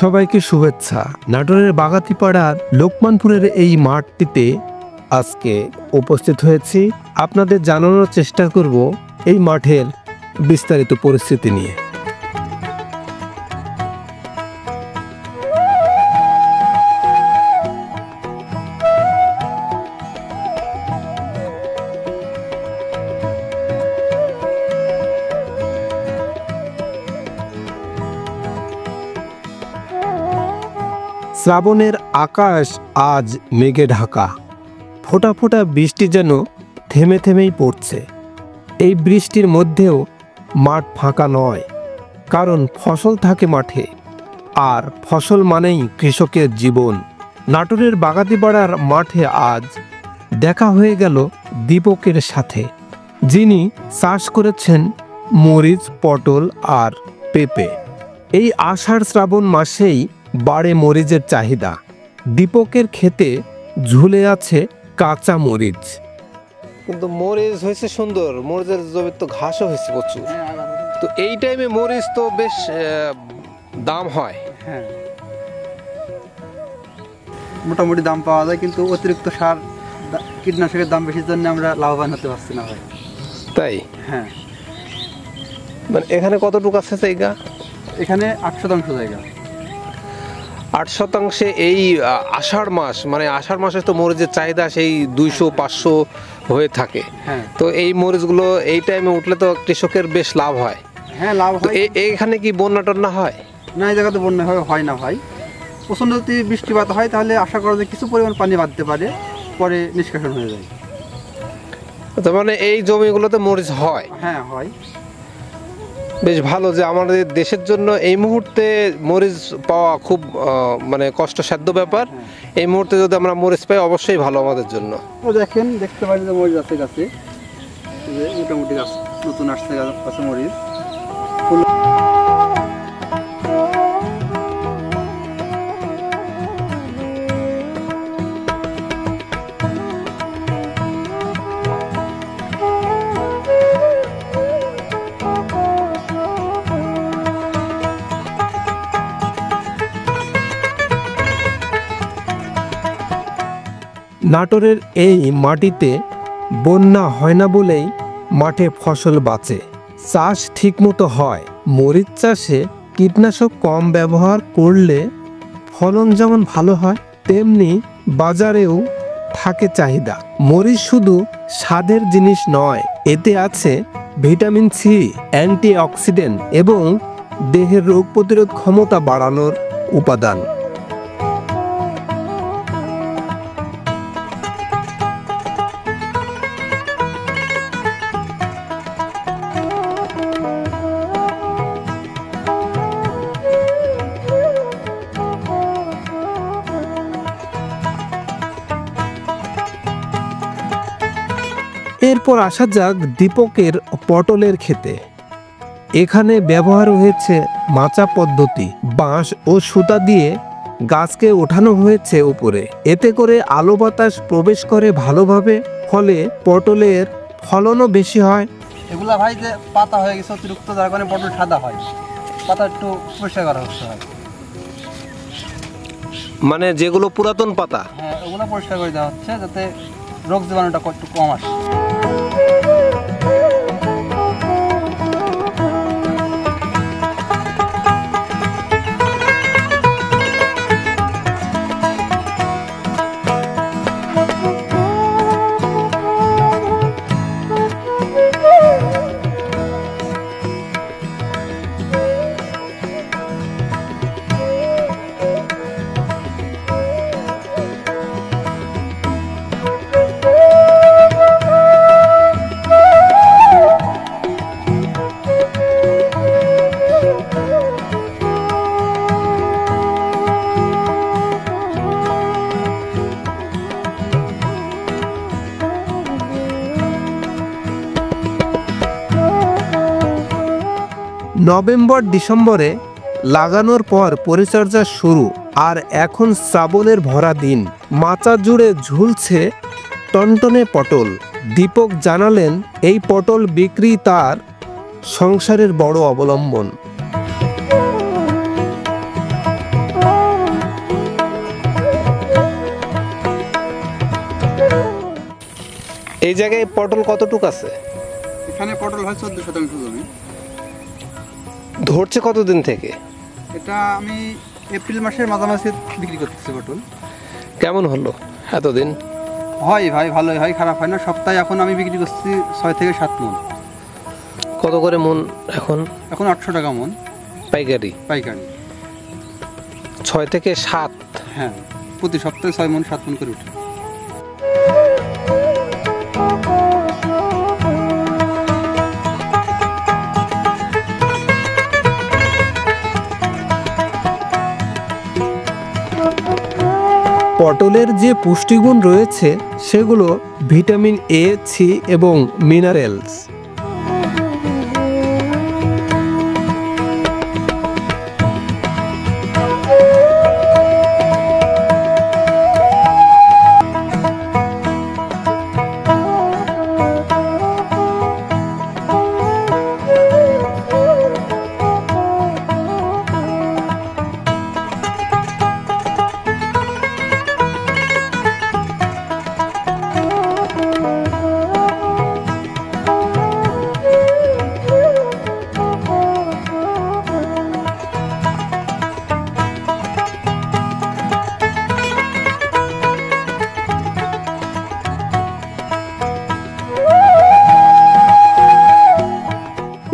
সবাইকে শুভেচ্ছা। নাটোরের বাগাতিপাড়ার লোকমানপুরের এই মাঠটিতে আজকে উপস্থিত হয়েছি। আপনাদের জানানোর চেষ্টা করব এই মাঠের বিস্তারিত পরিস্থিতি নিয়ে। শ্রাবণের আকাশ আজ মেঘে ঢাকা, ফোঁটা ফোঁটা বৃষ্টি যেন থেমে থেমেই পড়ছে। এই বৃষ্টির মধ্যেও মাঠ ফাঁকা নয়, কারণ ফসল থাকে মাঠে, আর ফসল মানেই কৃষকের জীবন। নাটোরের বাগাতিপাড়ার মাঠে আজ দেখা হয়ে গেল দীপকের সাথে, যিনি চাষ করেছেন মরিচ, পটল আর পেঁপে। এই আষাঢ় শ্রাবণ মাসেই বাড়ে মরিচের চাহিদা। দীপকের ক্ষেতে ঝুলে আছে কাঁচা মরিচ। কিন্তু মরিচ হয়েছে সুন্দর, মরিচের জমিতে তো ঘাসও হয়েছে প্রচুর। তো এই টাইমে মরিচ তো বেশ দাম হয়। হ্যাঁ, মোটামুটি দাম পাওয়া যায়, কিন্তু অতিরিক্ত সার কীটনাশকের দাম বেশির জন্য আমরা লাভবান হতে পারছি না ভাই। তাই? হ্যাঁ। মানে এখানে কতটুকু আছে জায়গা? এখানে 8% জায়গা। 8% এই আষাঢ় মাস, মানে আষাঢ় মাসে তো মরিচের চাহিদা সেই 200-500 হয়ে থাকে। হ্যাঁ। তো এই মরিচগুলো এই টাইমে উঠলে তো কৃষকের বেশ লাভ হয়। হ্যাঁ, লাভ হয়। এইখানে কি বন্যা টন্যা হয়? না, এই জায়গাতে বন্যা হয় না ভাই। প্রচণ্ড যদি বৃষ্টিপাত হয় তাহলে আশা করা যায় কিছু পরিমাণ পানি বাঁধতে পারে, পরে নিষ্কাশন হয়ে যায়। তার মানে এই জমিগুলোতে মরিচ হয়? হ্যাঁ, হয়। বেশ ভালো যে আমাদের দেশের জন্য এই মুহূর্তে মরিচ পাওয়া খুব মানে কষ্টসাধ্য ব্যাপার। এই মুহূর্তে যদি আমরা মরিচ পাই অবশ্যই ভালো আমাদের জন্য। তো দেখেন, দেখতে পাই যে মরিচ আছে গাছে, মোটামুটি গাছ নতুন আসছে গাছে মরিচ। নাটোরের এই মাটিতে বন্যা হয় না বলেই মাঠে ফসল বাঁচে, চাষ ঠিকমতো হয়। মরিচ চাষে কীটনাশক কম ব্যবহার করলে ফলন যেমন ভালো হয়, তেমনি বাজারেও থাকে চাহিদা। মরিচ শুধু স্বাদের জিনিস নয়, এতে আছে ভিটামিন সি, অ্যান্টিঅক্সিডেন্ট এবং দেহের রোগ প্রতিরোধ ক্ষমতা বাড়ানোর উপাদান। এরপর আসা যাক দীপকের পটলের ক্ষেতে। এখানে ব্যবহার হয়েছে মাচা পদ্ধতি, বাঁশ ও সুতা দিয়ে গাছকে ওঠানো হয়েছে উপরে, এতে করে আলো বাতাস প্রবেশ করে ভালোভাবে, ফলে পটলের ফলনও বেশি হয়। এগুলা ভাই যে পাতা হয়ে গেছে অতিরিক্ত, যার কারণে পটল সাদা হয়, পাতা একটু পরিষ্কার করা হচ্ছে হয়। মানে যেগুলো পুরাতন পাতা, হ্যাঁ, ওগুলো পরিষ্কার করে দেওয়া হচ্ছে যাতে রোগ জীবাণুটা একটু কম আসে। নভেম্বর ডিসেম্বরে লাগানোর পর পরিচর্যা শুরু, আর এখন শ্রাবণের ভরা দিন, মাচা জুড়ে ঝুলছে টনটনে পটল। দীপক জানালেন এই পটল বিক্রি তার সংসারের বড় অবলম্বন। এই জায়গায় পটল কতটুকু আছে? এখানে পটল হয় 14% জমি। ধরছে কতদিন থেকে? এটা আমি এপ্রিল মাসের মাঝামাঝি বিক্রি করতেছি পটল। কেমন হলো এতদিন? হয় ভাই, ভালোই হয়, খারাপ হয় না। সপ্তাহে এখন আমি বিক্রি করছি 6 থেকে 7 মণ। কত করে মন এখন? এখন 800 টাকা মণ পাইকারি। পাইকারি। 6 থেকে 7? হ্যাঁ, প্রতি সপ্তাহে 6 মণ 7 মণ করে উঠে। পটলের যে পুষ্টিগুণ রয়েছে সেগুলো ভিটামিন এ, সি এবং মিনারেলস।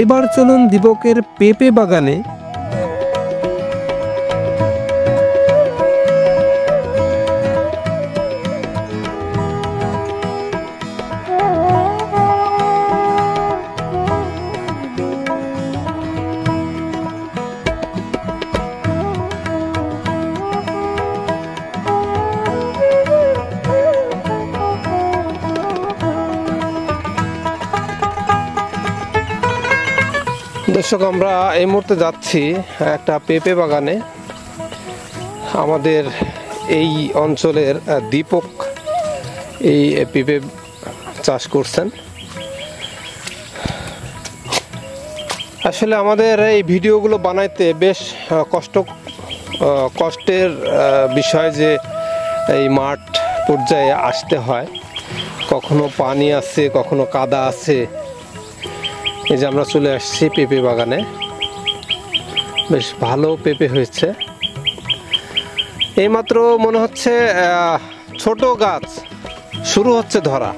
এবার চলুন দীপকের পেঁপে বাগানে। দর্শক, আমরা এই মুহূর্তে যাচ্ছি একটা পেঁপে বাগানে। আমাদের এই অঞ্চলের দীপক এই পেঁপে চাষ করছেন। আসলে আমাদের এই ভিডিওগুলো বানাইতে বেশ কষ্টের বিষয় যে এই মাঠ পর্যায়ে আসতে হয়। কখনো পানি আছে, কখনো কাদা আছে। এই যে আমরা চলে আসছি পেঁপে বাগানে। বেশ ভালো পেঁপে হয়েছে। এইমাত্র মনে হচ্ছে ছোট গাছ শুরু হচ্ছে ধরা।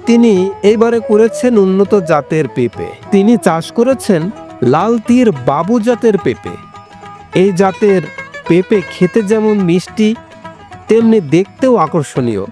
তিনি এইবারে করেছেন উন্নত জাতের পেঁপে। তিনি চাষ করেছেন লাল তীর বাবু জাতের পেঁপে। এই জাতের পেঁপে খেতে যেমন মিষ্টি তেমনি দেখতেও আকর্ষণীয়।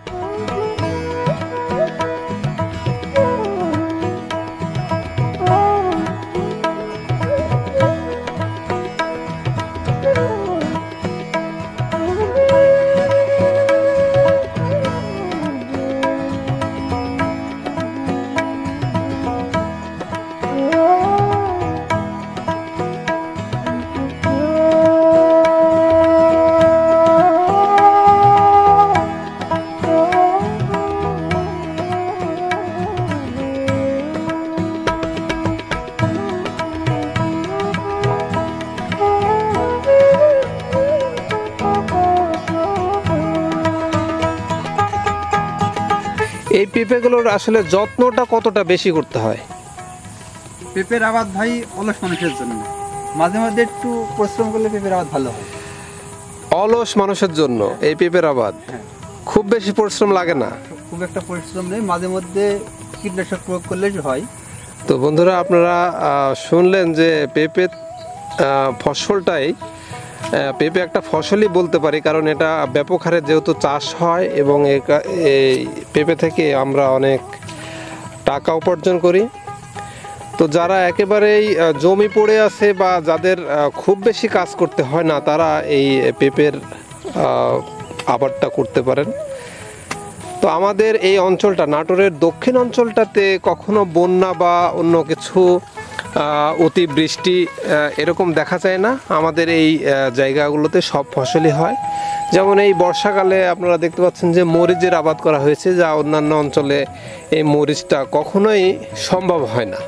এই পেঁপেগুলোর আসলে যত্নটা কতটা বেশি করতে হয়? পেঁপের আবাদ ভাই অলস মানুষের জন্য। মাঝে মাঝে একটু পরিশ্রম করলে পেঁপের আবাদ ভালো হয়। অলস মানুষের জন্য এই পেঁপের আবাদ? হ্যাঁ। খুব বেশি পরিশ্রম লাগে না? খুব একটা পরিশ্রম নেই, মাঝে মধ্যে কীটনাশক প্রয়োগ করলে হয়। তো বন্ধুরা, আপনারা শুনলেন যে পেঁপে ফসলটাই, পেঁপে একটা ফসলই বলতে পারি, কারণ এটা ব্যাপক হারে যেহেতু চাষ হয় এবং এই পেঁপে থেকে আমরা অনেক টাকা উপার্জন করি। তো যারা একেবারেই জমি পড়ে আছে বা যাদের খুব বেশি কাজ করতে হয় না, তারা এই পেঁপের আবাদটা করতে পারেন। তো আমাদের এই অঞ্চলটা, নাটোরের দক্ষিণ অঞ্চলটাতে কখনো বন্যা বা অন্য কিছু অতিবৃষ্টি এরকম দেখা যায় না। আমাদের এই জায়গাগুলোতে সব ফসলই হয়। যেমন এই বর্ষাকালে আপনারা দেখতে পাচ্ছেন যে মরিচের আবাদ করা হয়েছে, যা অন্যান্য অঞ্চলে এই মরিচটা কখনোই সম্ভব হয় না।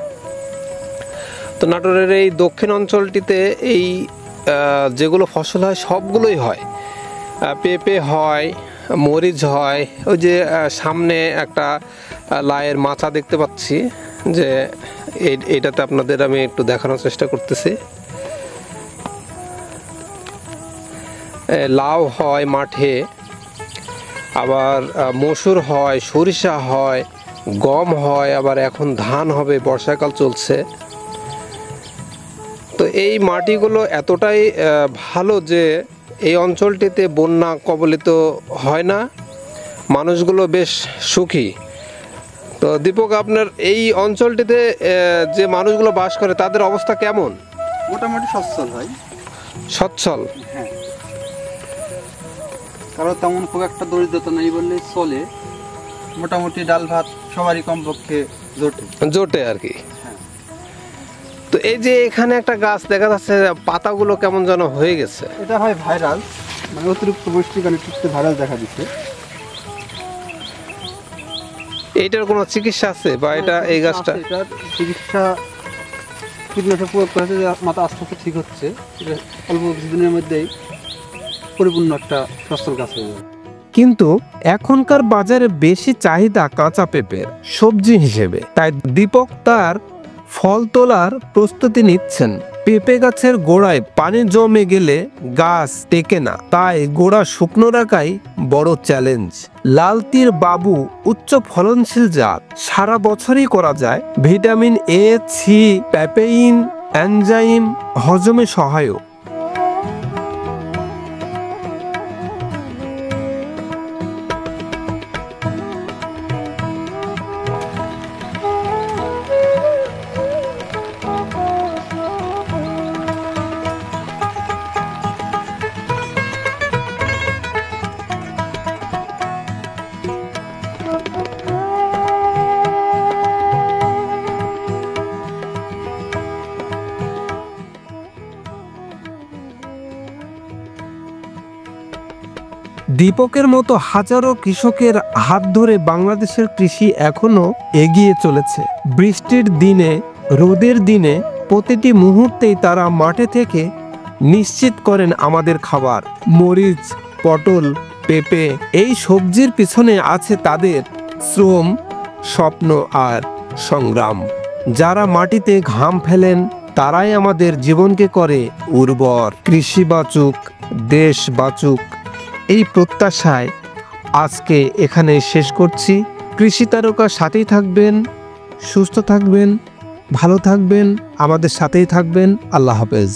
তো নাটোরের এই দক্ষিণ অঞ্চলটিতে এই যেগুলো ফসল হয় সবগুলোই হয়। পেঁপে হয়, মরিচ হয়। ওই যে সামনে একটা লাউয়ের মাচা দেখতে পাচ্ছি, যে এইটাতে আপনাদের আমি একটু দেখানোর চেষ্টা করতেছি। লাউ হয় মাঠে, আবার মসুর হয়, সরিষা হয়, গম হয়, আবার এখন ধান হবে, বর্ষাকাল চলছে। তো এই মাটিগুলো এতটাই ভালো যে এই অঞ্চলটিতে বন্যা কবলিত হয় না, মানুষগুলো বেশ সুখী। তো দীপক, আপনার এই অঞ্চলটিতে যে মানুষগুলো বাস করে তাদের অবস্থা কেমন? মোটামুটি সচ্ছল হয়। সচ্ছল? হ্যাঁ, কারণ তেমন খুব একটা দরিদ্রতা নেই বললে চলে। মোটামুটি ডাল ভাত সবারই কমপক্ষে জোটে আর কি। তো এই যে এখানে একটা গাছ দেখা যাচ্ছে, পাতাগুলো কেমন যেন হয়ে গেছে। এটা হয় ভাইরাল, মানে অতিরিক্ত বৃষ্টির কারণে একটু ভাইরাল দেখা দিচ্ছে। এইটার কোনো চিকিৎসা আছে বা এটা এই গাছটা? এটার চিকিৎসা কীটনাশক প্রয়োগ করেছে, যে মাথা আস্তে আস্তে ঠিক হচ্ছে। এটা অল্প কিছুদিনের মধ্যেই পরিপূর্ণ একটা সচ্ছল গাছ হয়ে যাবে। কিন্তু এখনকার বাজারে বেশি চাহিদা কাঁচা পেঁপের সবজি হিসেবে, তাই দীপক তার ফল তোলার প্রস্তুতি নিচ্ছেন। পেঁপে গাছের গোড়ায় পানি জমে গেলে গাছ টেকে না, তাই গোড়া শুকনো রাখাই বড় চ্যালেঞ্জ। লালতির বাবু উচ্চ ফলনশীল জাত, সারা বছরই করা যায়। Vitamin A, C, papain, enzyme হজমে সহায়ক। দীপকের মতো হাজারো কৃষকের হাত ধরে বাংলাদেশের কৃষি এখনো এগিয়ে চলেছে। বৃষ্টির দিনে, রোদের দিনে, প্রতিটি মুহূর্তেই তারা মাঠে থেকে নিশ্চিত করেন আমাদের খাবার। মরিচ, পটল, পেঁপে, এই সবজির পিছনে আছে তাদের শ্রম, স্বপ্ন আর সংগ্রাম। যারা মাটিতে ঘাম ফেলেন তারাই আমাদের জীবনকে করে উর্বর। কৃষি বাঁচুক, দেশ বাঁচুক, এই প্রত্যাশায় আজকে এখানে শেষ করছি। কৃষি তারকার সাথেই থাকবেন, সুস্থ থাকবেন, ভালো থাকবেন, আমাদের সাথেই থাকবেন। আল্লাহ হাফেজ।